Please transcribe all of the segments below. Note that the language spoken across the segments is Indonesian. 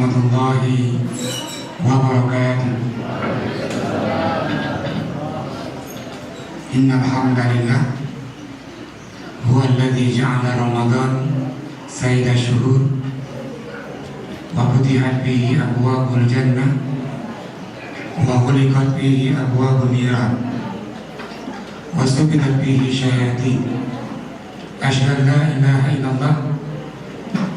warahmatullahi wabarakatuh. Innal hamdalillah huwa alladhi ja'ala Ramadan sayyida syuhur wa futihat bihi abwabul jannah wa ghuliqat bihi abwabun niran wa subidat bihi syayatin. Asyhadu la ilaha illallah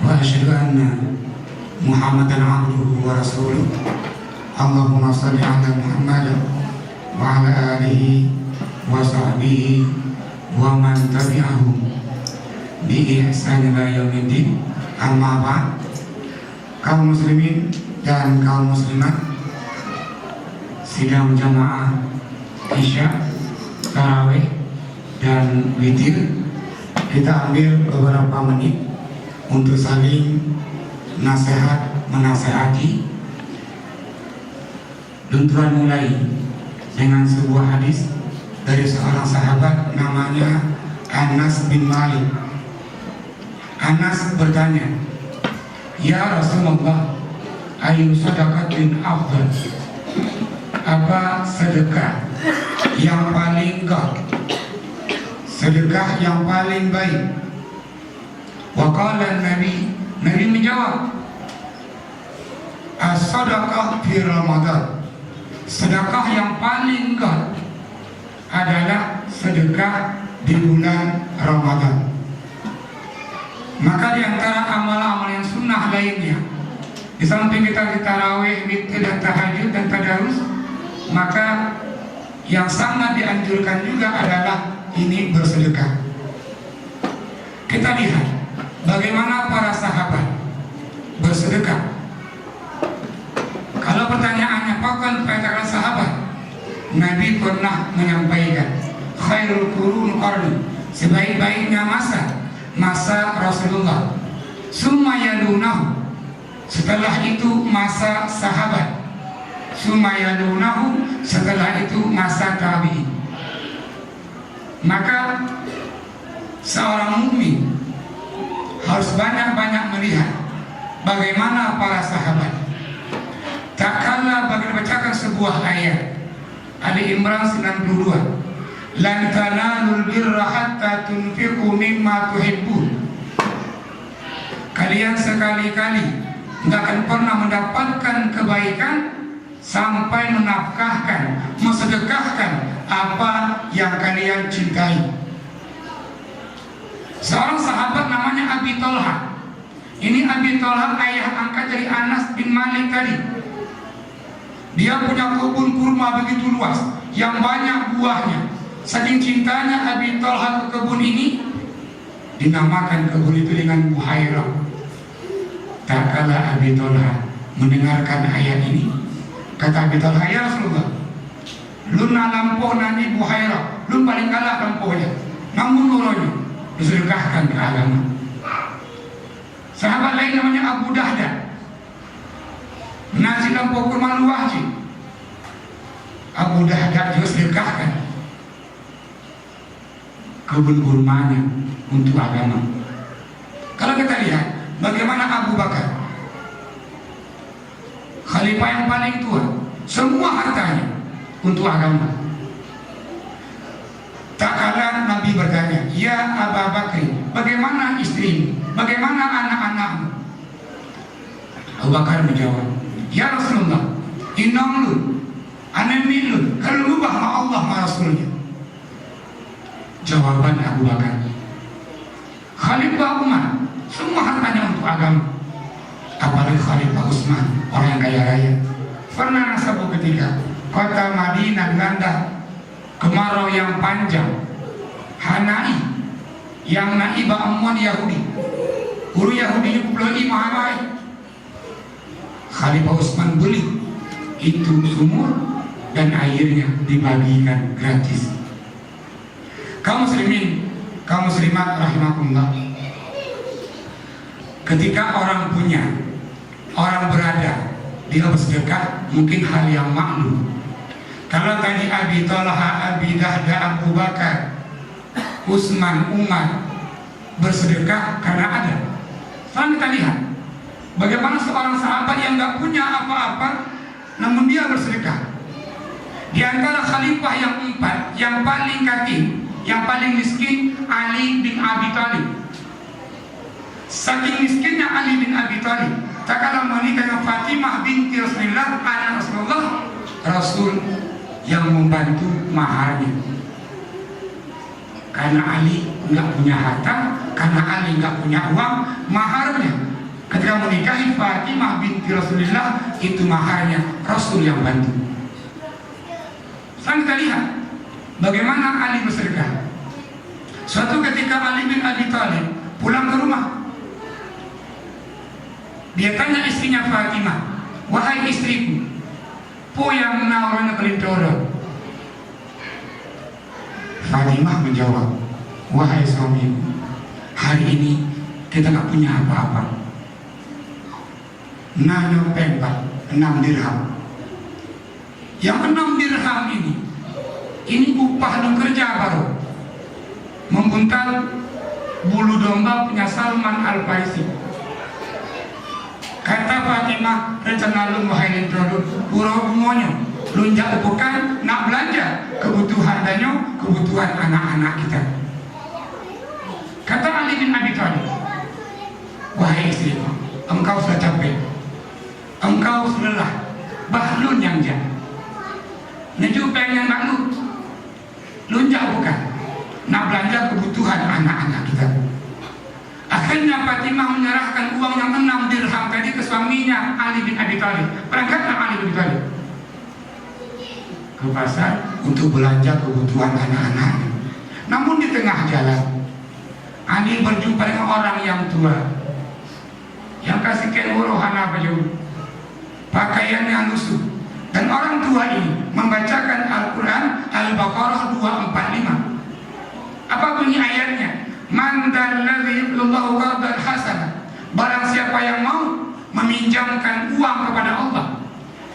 wa asyhadu anna Muhammadan abduhu wa rasuluh. Allahumma salli ala Muhammad wa ala alihi wa sahbihi wa man tabi'ahum bi ihsan ila yaumiddin. Amma ba'd. Kaum muslimin dan kaum muslimat, sidang jamaah Isya, tarawih dan witir, kita ambil beberapa menit untuk saling menasehati. Lunturan mulai dengan sebuah hadis dari seorang sahabat namanya Anas bin Malik. Anas bertanya, "Ya Rasulullah, ayu sadaqatin afdal?" Apa sedekah yang paling sedekah yang paling baik? Waqala Nabi menjawab, as-sadaqah fi Ramadan. Sedekah yang paling adalah sedekah di bulan Ramadan. Maka di antara amal-amal yang sunnah lainnya, di samping kita tarawih, witir dan tahajud dan tadarus, maka yang sangat dianjurkan juga adalah ini bersedekah. Kita lihat bagaimana para sahabat bersedekah. Kalau pertanyaannya apakah perkataan sahabat, Nabi pernah menyampaikan khairul qurun qarni, sebaik-baiknya masa Rasulullah. Summa yalunahu, setelah itu masa sahabat. Summa yalunahu, setelah itu masa tabi'in. Maka seorang mukmin harus banyak-banyak melihat bagaimana para sahabat. Tak kalah bagi membacakan sebuah ayat Ali Imran 92, lan tanalul birra hatta tunfiqu mimma tuhibbun. Kalian sekali-kali tidak akan pernah mendapatkan kebaikan sampai menafkahkan, mensedekahkan apa yang kalian cintai. Seorang sahabat namanya Abi Thalha. Ini Abi Thalha ayah angkat dari Anas bin Malik tadi. Dia punya kebun kurma begitu luas yang banyak buahnya. Saking cintanya Abi Thalha ke kebun ini, dinamakan kebun itu dengan Buhairah. Tak kala Abi Thalha mendengarkan ayat ini, kata Abi Thalha, "Ya Rasulullah, lu na lampuh nanti Buhairah, lu paling kalah lampuhnya, namun nurunnya disedekahkan ke agama." Sahabat lain namanya Abu Dahda, nasi lampuh kurma luas sih, Abu Dahda juga sedekahkan kebun kurmanya untuk agama. Kalau kita lihat bagaimana Abu Bakar, khalifah yang paling tua, semua hartanya untuk agama. Tak kalah Nabi bertanya, "Ya Abu Bakar, bagaimana istrimu? Bagaimana anak-anakmu?" Abu Bakar menjawab, "Ya Rasulullah, innamlun, anamilun, kalau lubah ma Allah ma Rasulnya." Jawaban Abu Bakar, Khalifah Umar, semua hartanya untuk agama. Apalagi Khalifah Utsman, orang yang kaya raya. Pernah satu ketika kota Madinah dilanda kemarau yang panjang. Hanai yang naiba amuan Yahudi, guru Yahudi pelai mahal. Khalifah Utsman beli itu sumur dan airnya dibagikan gratis. Kaum muslimin, kaum muslimat rahimakumullah, ketika orang punya, orang berada di dalam sedekah, mungkin hal yang maklum. Kalau tadi Abi Thalha, Abi Dahda, Abu Bakar, Utsman, Umar bersedekah karena ada. Sekarang kita lihat Bagaimana seorang sahabat yang nggak punya apa-apa, namun dia bersedekah. Di antara khalifah yang 4, yang paling kaki, yang paling miskin, Ali bin Abi Thalib. Saking miskinnya Ali bin Abi Thalib, tak kalah menikah dengan Fatimah binti Rasulullah, anak Rasulullah, Rasul yang membantu maharnya. Karena Ali nggak punya harta, karena Ali nggak punya uang, maharnya ketika menikahi Fatimah binti Rasulullah, itu maharnya Rasul yang bantu. Sekarang kita lihat bagaimana Ali bersedekah. Suatu ketika Ali bin Abi Thalib pulang ke rumah, dia tanya istrinya Fatimah, "Wahai istriku, po yang naurana kelintoro?" Fatimah menjawab, "Wahai suamiku, hari ini kita tak punya apa-apa. Nano pempat 6 dirham. Yang 6 dirham ini upah dan kerja baru membuntal bulu domba punya Salman Al-Farisi." Kata Fatimah, "Rencana lu muhailin produk pura bumonyo, lunjak upukan nak belanja kebutuhan danyo, kebutuhan anak-anak kita." Kata Ali bin Abi Thalib, "Wahai istriku, engkau sudah capek, engkau sudah lelah, bahlun yang jam. Neju pengen nak lunjak bukan, nak belanja kebutuhan anak-anak kita." Akhirnya Fatimah menyerahkan uang yang 6 dirham tadi ke suaminya Ali bin Abi Thalib. Berangkatlah Ali bin Abi Thalib ke pasar untuk belanja kebutuhan anak-anaknya. Namun di tengah jalan, Ali berjumpa dengan orang yang tua, yang kasih kenwuruhan baju, pakaiannya lusuh. Dan orang tua ini membacakan Al-Quran Al-Baqarah 245. Apa bunyi ayatnya? "Man dzalladzi yuqridu qardan hasanah." Barang siapa yang mau meminjamkan uang kepada Allah,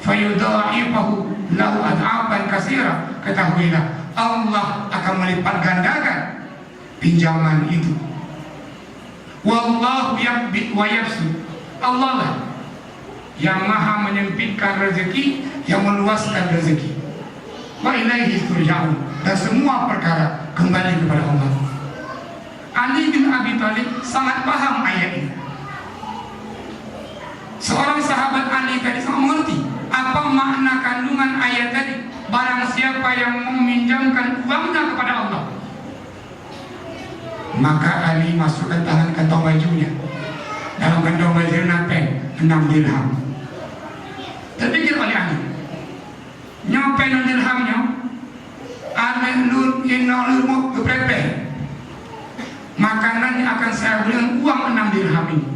fayudha'ifahu lahu ad'afan katsira, ketahuilah Allah akan melipat gandakan pinjaman itu. Wallahu yaqbid wa yabsut. Allah lah yang maha menyempitkan rezeki, yang meluaskan rezeki. Wa ilaihi turja'un. Dan semua perkara kembali kepada Allah. Ali bin Abi Thalib sangat paham ayat ini. Seorang sahabat Ali tadi sangat mengerti apa makna kandungan ayat tadi. Barang siapa yang meminjamkan uangnya kepada Allah, maka Ali masukkan tangan kantong bajunya. Dalam kantong baju napen 6 dirham. Terpikir oleh Ali, nyampe 6 dirhamnya, amin lur inna lurmu keprepe. Makanannya akan saya beli dengan uang 6 dirham ini.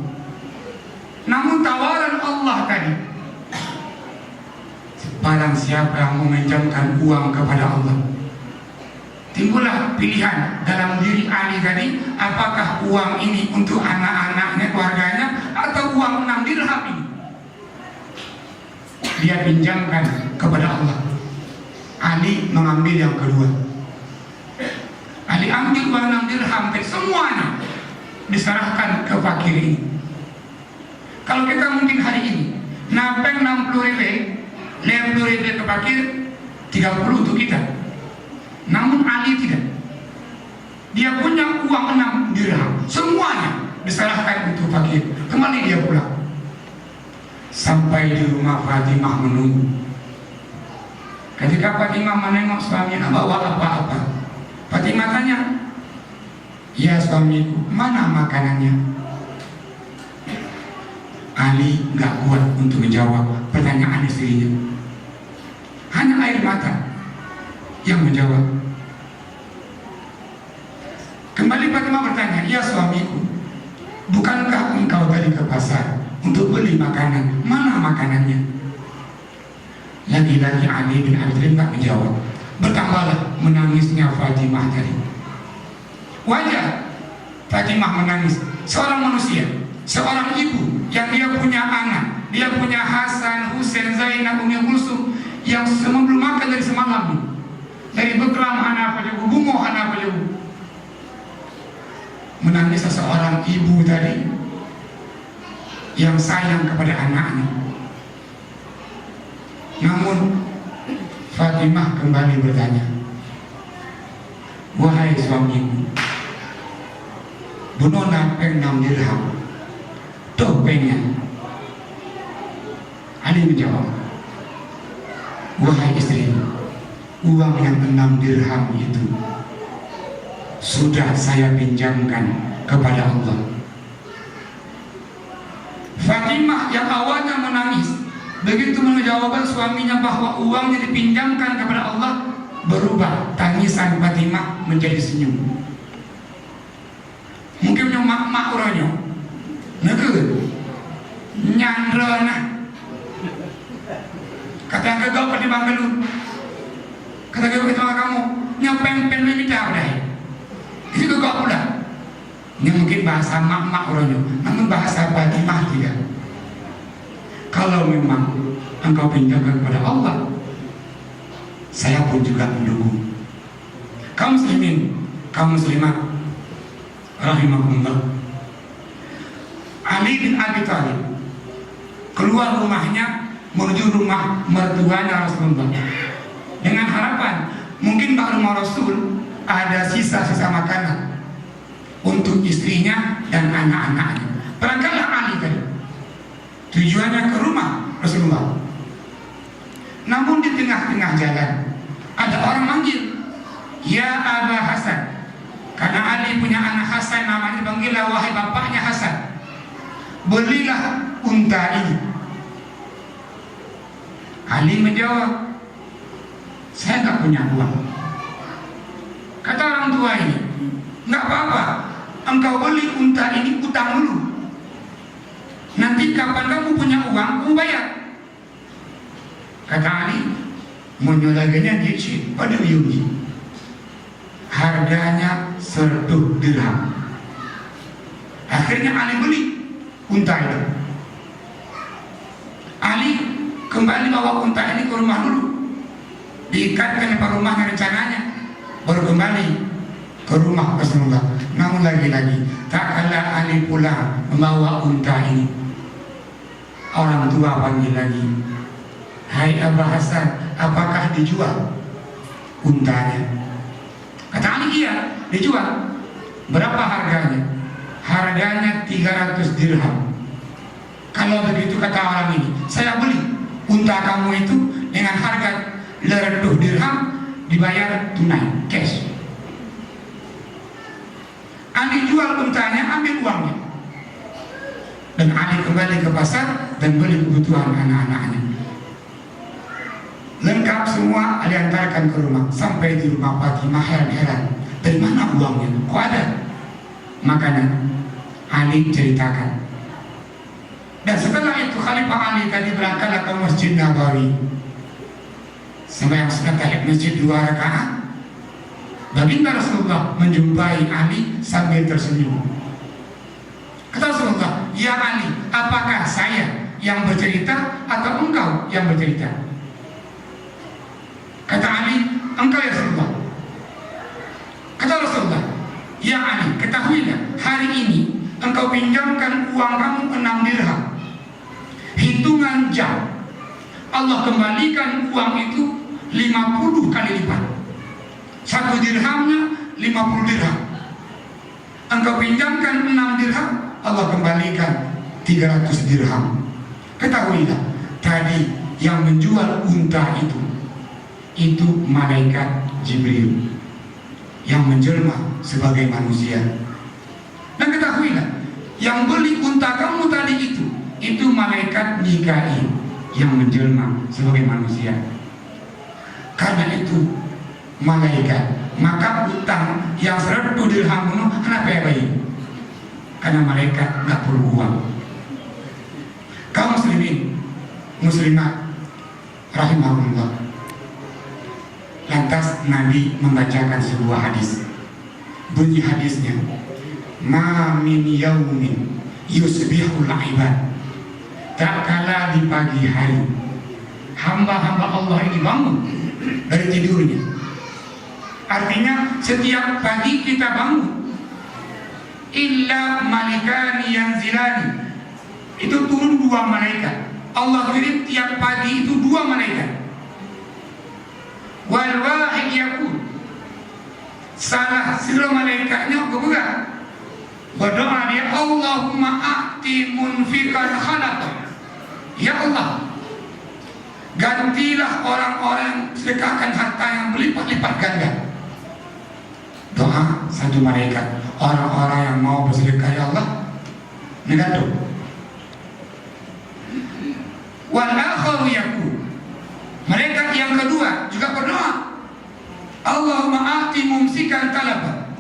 Namun tawaran Allah tadi, barang siapa yang meminjamkan uang kepada Allah, timbullah pilihan dalam diri Ali tadi, apakah uang ini untuk anak-anaknya, keluarganya, atau uang 6 dirham ini dia pinjamkan kepada Allah. Ali mengambil yang kedua. Ali ambil uang 6 dirham, semuanya diserahkan ke fakir ini. Kalau kita mungkin hari ini napeng 60 ribu ke fakir, 30 untuk kita. Namun Ali tidak. Dia punya uang 6 dirham, semuanya diserahkan untuk fakir. Kembali dia pulang. Sampai di rumah Fatimah menunggu. Ketika Fatimah menengok suaminya bawa apa-apa, Fatimah tanya, "Ya suamiku, mana makanannya?" Ali gak kuat untuk menjawab pertanyaan istrinya. Hanya air mata yang menjawab. Kembali Fatimah bertanya, "Ya suamiku, bukankah engkau tadi ke pasar untuk beli makanan? Mana makanannya?" Lagi-lagi Ali bin Abi Thalib tak menjawab. Bertambahlah menangisnya Fatimah tadi. Wajar Fatimah menangis. Seorang manusia, seorang ibu yang dia punya anak, dia punya Hasan, Husain, Zainab, Umi Kulsum yang belum makan dari semalam, dari bekram anak apa juga, bungo anak apa juga. Menangis seorang ibu tadi yang sayang kepada anaknya. Namun Fatimah kembali bertanya, wahai suamiku, bunona peng 6 dirham, topengnya. Ali menjawab, wahai istri, uang yang 6 dirham itu sudah saya pinjamkan kepada Allah. Fatimah yang awalnya menangis, begitu menjawab suaminya bahwa uangnya dipinjamkan kepada Allah, berubah tangisan Fatimah menjadi senyum. Mungkin mak orangnya negeri nyandrana kata kagak pada banggalu, kata kagak itu kamu nyapeng minta udah itu kagak pula. Ini mungkin bahasa mak orangnya, namun bahasa Fatimah tidak. Kalau memang engkau pinjamkan kepada Allah, saya pun juga mendukung. Kaum muslimin, kaum muslimat rahimahumullah, Ali bin Abi Thalib keluar rumahnya menuju rumah mertuanya Rasulullah dengan harapan mungkin di rumah Rasul ada sisa-sisa makanan untuk istrinya dan anak-anaknya. Berangkatlah Ali tadi, tujuannya ke rumah Rasulullah. Namun di tengah-tengah jalan ada orang manggil, ya Aba Hasan. Karena Ali punya anak Hasan, namanya dipanggil, wahai bapaknya Hasan, belilah unta ini. Ali menjawab, saya nggak punya uang. Kata orang tua ini, nggak apa-apa, engkau beli unta ini utang dulu. Nanti kapan kamu punya uang, kamu bayar. Kata Ali, menyolaganya dicit pada Yudi. Harganya 100 dirham. Akhirnya Ali beli unta itu. Ali kembali bawa unta ini ke rumah dulu, diikatkan ke rumahnya rencananya, baru kembali ke rumah Rasulullah. Namun lagi-lagi tak kala Ali pulang membawa unta ini, orang tua panggil lagi, hai Abah Hasan, apakah dijual untanya? Kata Ali, iya dijual. Berapa harganya? Harganya 300 dirham. Kalau begitu, kata orang ini, saya beli unta kamu itu dengan harga 100 dirham, dibayar tunai, cash. Ali jual untanya, ambil uangnya, dan Ali kembali ke pasar dan beli kebutuhan anak-anaknya. Lengkap semua, Ali antarkan ke rumah. Sampai di rumah Fatimah heran-heran, dari mana uangnya? Kok ada makanan? Ali ceritakan. Dan setelah itu Khalifah Ali tadi berangkat ke Masjid Nabawi, sembahyang sunat tahiyat masjid 2 rakaat. Baginda Rasulullah menjumpai Ali sambil tersenyum. Kata Rasulullah, ya Ali, apakah saya yang bercerita atau engkau yang bercerita? Kata Ali, engkau ya Rasulullah. Kata Rasulullah, ya Ali, ketahuilah, hari ini engkau pinjamkan uang kamu 6 dirham. Hitungan jam, Allah kembalikan uang itu 50 kali lipat. 1 dirhamnya 50 dirham. Engkau pinjamkan 6 dirham, Allah kembalikan 300 dirham. Ketahuilah, tadi yang menjual unta itu malaikat Jibril yang menjelma sebagai manusia. Dan ketahuilah, yang beli unta kamu tadi itu malaikat Mikail yang menjelma sebagai manusia. Karena itu malaikat, maka utang yang 100 dirham itu kenapa ya bayi? Karena malaikat nggak perlu uang. Kaum muslimin muslimat rahimahullah, lantas Nabi membacakan sebuah hadis. Bunyi hadisnya, ma min yaumin yusbihul ibad, tak kala di pagi hari hamba-hamba Allah ini bangun dari tidurnya. Artinya setiap pagi kita bangun, illa malikani yanzilani, itu turun 2 malaikat. Allah kirim tiap pagi itu 2 malaikat. Wal wahid yaqul, salah sila malaikatnya berdoa dia, Allahumma a'ti munfiqan khalaqah. Ya Allah, gantilah orang-orang sedekahkan harta yang berlipat-lipat ganda. Doa satu malaikat, orang-orang yang mau bersedekah, ya Allah, negatif. Wal akhar yaqul, malaikat yang kedua juga berdoa, Allahumma a'ti mumsikan talaba.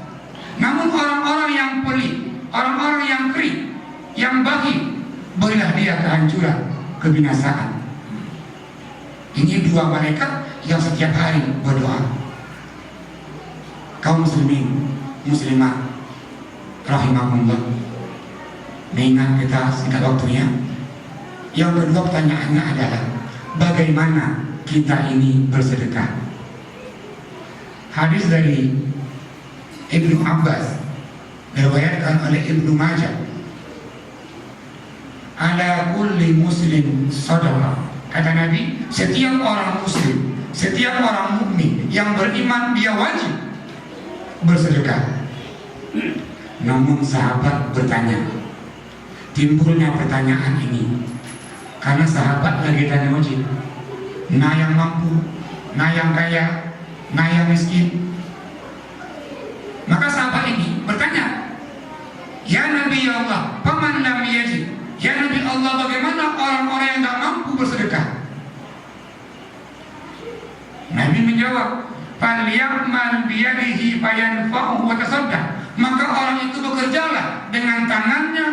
Namun orang-orang yang pelit, orang-orang yang kering, yang bakhil, berilah dia kehancuran, kebinasaan. Ini 2 malaikat yang setiap hari berdoa. Kaum muslimin, muslimat rahimahumullah, mengingat kita singkat waktunya. Yang kedua pertanyaannya adalah, bagaimana kita ini bersedekah? Hadis dari Ibnu Abbas diriwayatkan oleh Ibnu Majah, ala kulli muslim sadaqah. Kata Nabi, setiap orang muslim, setiap orang mukmin yang beriman, dia wajib bersedekah. Namun sahabat bertanya, timbulnya pertanyaan ini karena sahabat lagi tanya wajib, nah yang mampu, nah yang kaya, nah yang miskin. Maka sahabat ini bertanya, ya Nabi Allah, paman lam yajid, ya Nabi Allah, bagaimana orang-orang yang tidak mampu bersedekah? Nabi menjawab, falyamal biyadihi fayanfa'u wa tasaddaq. Maka orang itu bekerjalah dengan tangannya,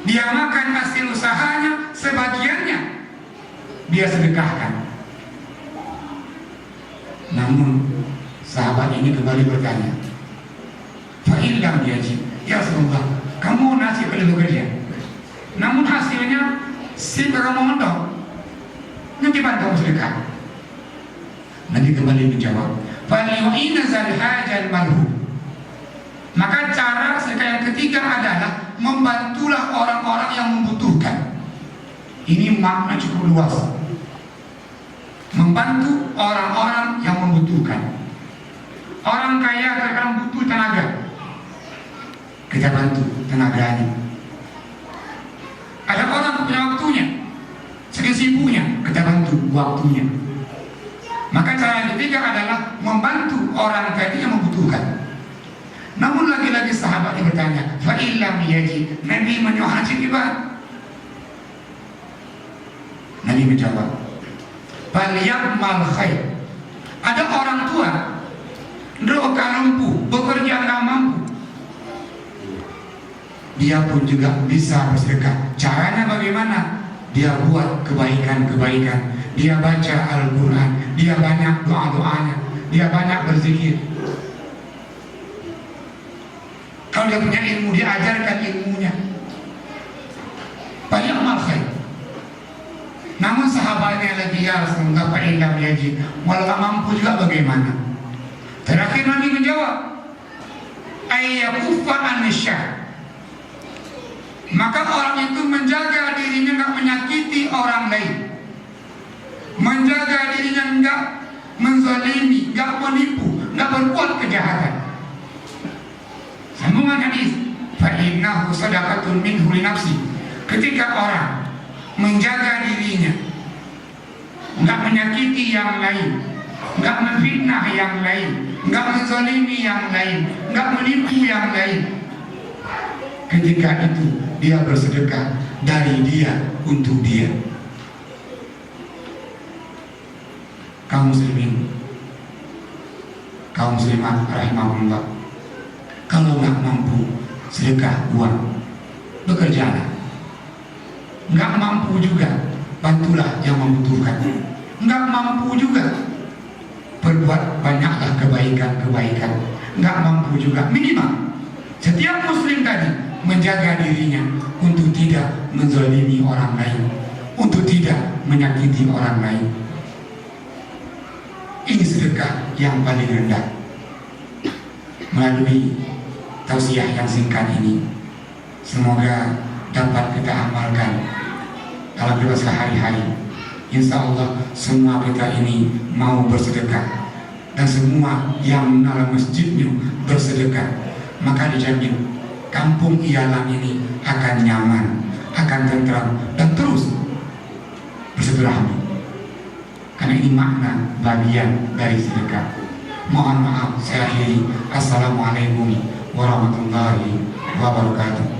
dia makan hasil usahanya, sebagiannya dia sedekahkan. Namun sahabat ini kembali bertanya, fa'illam yajib, ya Rasulullah, kamu nasib boleh bekerja, namun hasilnya si kamu mendok, nanti kamu sedekah. Nabi kembali menjawab, fa'li'ina zal hajal marhum. Maka cara sedekah yang ketiga adalah membantulah orang-orang yang membutuhkan. Ini makna cukup luas. Membantu orang-orang yang membutuhkan. Orang kaya terkadang butuh tenaga, kita bantu tenaganya. Ada orang punya waktunya, sedang sibuknya, kita bantu waktunya. Maka cara yang ketiga adalah membantu orang tadi yang membutuhkan. Namun lagi-lagi sahabat yang bertanya, fa'illam yajid, Nabi menyuhajib ibad. Nabi menjawab, falyamal khair. Ada orang tua doa lumpuh, bekerja nggak mampu, dia pun juga bisa bersedekah. Caranya bagaimana? Dia buat kebaikan-kebaikan, dia baca Al-Quran, dia banyak doa-doanya, dia banyak berzikir. Kalau dia punya ilmu, dia ajarkan ilmunya. Banyak amal khair. Namun sahabatnya lagi, ya Rasulullah, fa'illam yajid, walau tak mampu juga bagaimana? Terakhir Nabi menjawab, ayyakuffa an-nisyah. Maka orang itu menjaga dirinya tidak menyakiti orang lain, menjaga dirinya tidak menzalimi, tidak menipu, tidak berbuat kejahatan. Sambungan hadis, fa'innahu sadaqatun minhu li nafsi. Ketika orang menjaga dirinya, tidak menyakiti yang lain, tidak memfitnah yang lain, tidak menzalimi yang lain, tidak menipu yang lain, ketika itu dia bersedekah dari dia untuk dia. Kaum muslimin, kaum muslimat rahimahullah, kalau nggak mampu sedekah uang, bekerjalah. Nggak mampu juga, bantulah yang membutuhkan. Nggak mampu juga, berbuat banyaklah kebaikan-kebaikan. Nggak mampu juga, minimal setiap muslim tadi menjaga dirinya untuk tidak menzalimi orang lain, untuk tidak menyakiti orang lain. Ini sedekah yang paling rendah. Melalui tausiah yang singkat ini, semoga dapat kita amalkan dalam kita sehari-hari. Insya Allah semua kita ini mau bersedekah, dan semua yang dalam masjidnya bersedekah, maka dijamin kampung Ialang ini akan nyaman, akan tentram, dan terus bersilaturahmi. Karena ini makna bagian dari sedekah. Mohon maaf, saya akhiri. Assalamualaikum warahmatullahi wabarakatuh.